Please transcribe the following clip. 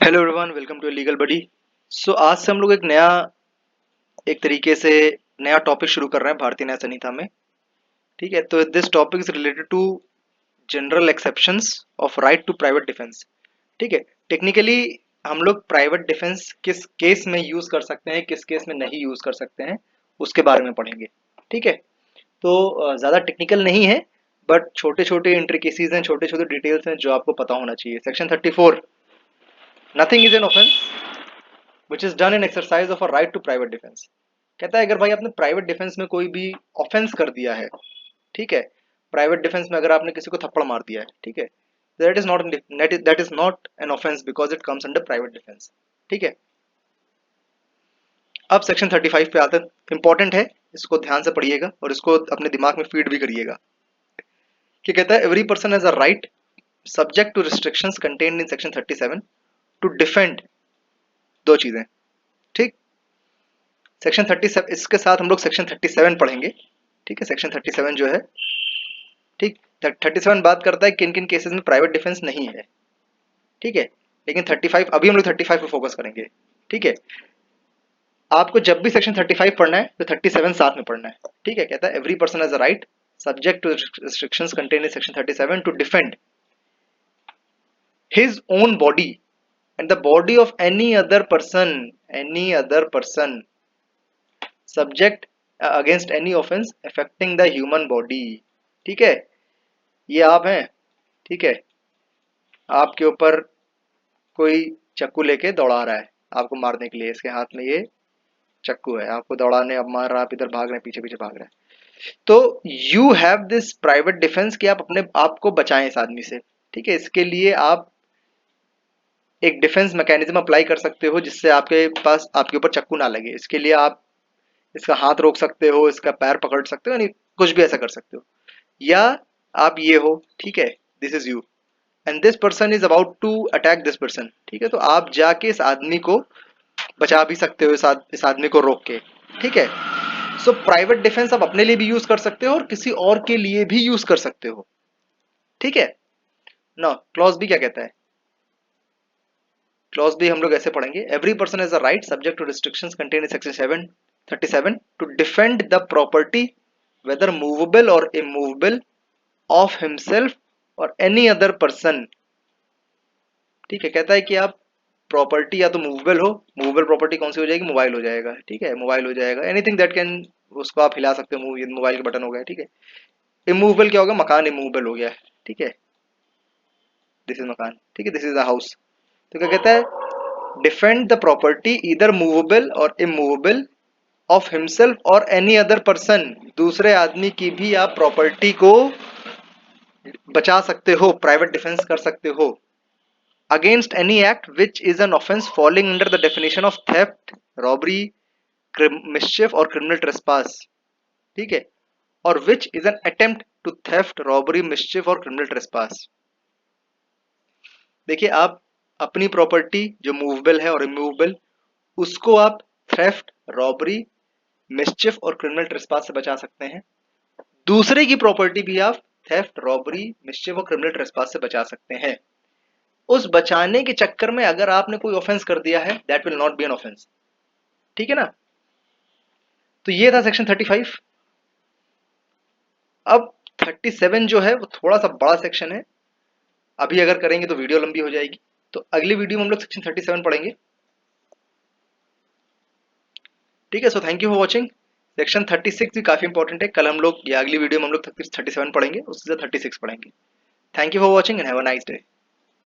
Hello everyone, welcome to Legal Buddy. आज से हम लोग एक तरीके से नया टॉपिक शुरू कर रहे हैं भारतीय न्याय संहिता में। ठीक है, तो this topic is related to general exceptions of right to private defence. ठीक है, टेक्निकली हम लोग प्राइवेट डिफेंस किस केस में यूज कर सकते हैं, किस केस में नहीं यूज कर सकते हैं, उसके बारे में पढ़ेंगे। ठीक है, तो ज़्यादा टेक्निकल नहीं है, बट छोटे छोटे इंट्रिकेसीज हैं, छोटे छोटे डिटेल्स हैं जो आपको पता होना चाहिए। Section 34, nothing is an offence which is done in exercise of a right to private defence. कहता है अगर भाई आपने प्राइवेट डिफेंस में कोई भी ऑफेंस कर दिया है, ठीक है, प्राइवेट डिफेंस में अगर आपने किसी को थप्पड़ मार दिया है, ठीक है, that is not an offence because it comes under private defence. ठीक है, अब सेक्शन 35 पे आते हैं। इंपॉर्टेंट है, इसको ध्यान से पढ़िएगा और इसको अपने दिमाग में फीड भी करिएगा। कि कहता है every person has a right subject to restrictions contained in section 37 to defend दो चीजें। ठीक, सेक्शन 37 इसके साथ हम लोग सेक्शन 37 पढ़ेंगे। ठीक है, सेक्शन 37 जो है, ठीक, 37 बात करता है किन किन केसेस में प्राइवेट डिफेंस नहीं है। ठीक है, लेकिन 35 अभी हम लोग 35 पे फोकस करेंगे। ठीक है, आपको जब भी सेक्शन 35 पढ़ना है तो 37 साथ में पढ़ना है। ठीक है, कहता है every person has a right subject to restrictions contained in section 37 to defend his own body and the body of any other person subject against any offense affecting the human body। ठीक है, ये आप हैं। ठीक है, आपके ऊपर कोई चाकू लेके दौड़ा रहा है आपको मारने के लिए, इसके हाथ में ये चाकू है, आपको दौड़ाने, अब मार रहा है, आप इधर भाग रहे हैं, पीछे पीछे भाग रहे हैं, तो you have this private defence कि आप अपने आप को बचाएं इस आदमी से। ठीक है, इसके लिए आप एक डिफेंस मैकेनिज्म अप्लाई कर सकते हो जिससे आपके पास आपके ऊपर चाकू ना लगे। इसके लिए आप इसका हाथ रोक सकते हो, इसका पैर पकड़ सकते हो, यानी कुछ भी ऐसा कर सकते हो। या आप ये हो, ठीक है, this is you and this person is about to attack this person. ठीक है, तो आप जाके इस आदमी को बचा भी सकते हो, इस आदमी को रोक के। ठीक है, सो प्राइवेट डिफेंस आप अपने लिए भी यूज कर सकते हो और किसी और के लिए भी यूज कर सकते हो। ठीक है ना, क्लॉज बी क्या कहता है? क्लॉज बी हम लोग ऐसे पढ़ेंगे, every person has a right subject to restrictions contained in section 37 to defend the property whether movable or immovable of himself or any other person। ठीक है, कहता है कि आप प्रॉपर्टी या तो मूवेबल हो, मूवेबल प्रॉपर्टी कौन सी हो जाएगी? मोबाइल हो जाएगा। ठीक है, मोबाइल हो जाएगा, एनीथिंग दैट कैन, उसको आप हिला सकते हो, ये मोबाइल का बटन हो गया। ठीक है, इमूवेबल क्या होगा? मकान इमूवेबल हो गया। ठीक है, दिस इज मकान। ठीक है, दिस इज द हाउस। तो क्या कहता है? डिफेंड द प्रॉपर्टी इधर मूवेबल और इमूवेबल ऑफ हिमसेल्फ और एनी अदर पर्सन, दूसरे आदमी की भी आप प्रॉपर्टी को बचा सकते हो, प्राइवेट डिफेंस कर सकते हो against any act which is an offence falling under the definition of theft, robbery, mischief और क्रिमिनल ट्रेसपास। ठीक है, और which is an attempt to theft, robbery, mischief और क्रिमिनल ट्रेसपास। देखिए, आप अपनी प्रॉपर्टी जो मूवेबल है और इमूवेबल, उसको आप थेफ्ट, रॉबरी, मिसचिफ और क्रिमिनल ट्रेसपास से बचा सकते हैं। दूसरे की प्रॉपर्टी भी आप थेफ्ट, रॉबरी, मिसचिफ और क्रिमिनल ट्रेसपास से बचा सकते हैं। उस बचाने के चक्कर में अगर आपने कोई ऑफेंस कर दिया है, that will not be an offence. ठीक है ना, तो ये था सेक्शन 35। अब 37 जो है वो थोड़ा सा बड़ा सेक्शन है, अभी अगर करेंगे तो वीडियो लंबी हो जाएगी, तो अगली वीडियो में हम लोग सेक्शन 37 पढ़ेंगे। ठीक है, so thank you for watching. Section 36 भी काफी इंपॉर्टेंट है, कल हम लोग या अगली वीडियो में हम लोग 37 पढ़ेंगे, उसके साथ 36 पढ़ेंगे। Thank you for watching and have a nice day.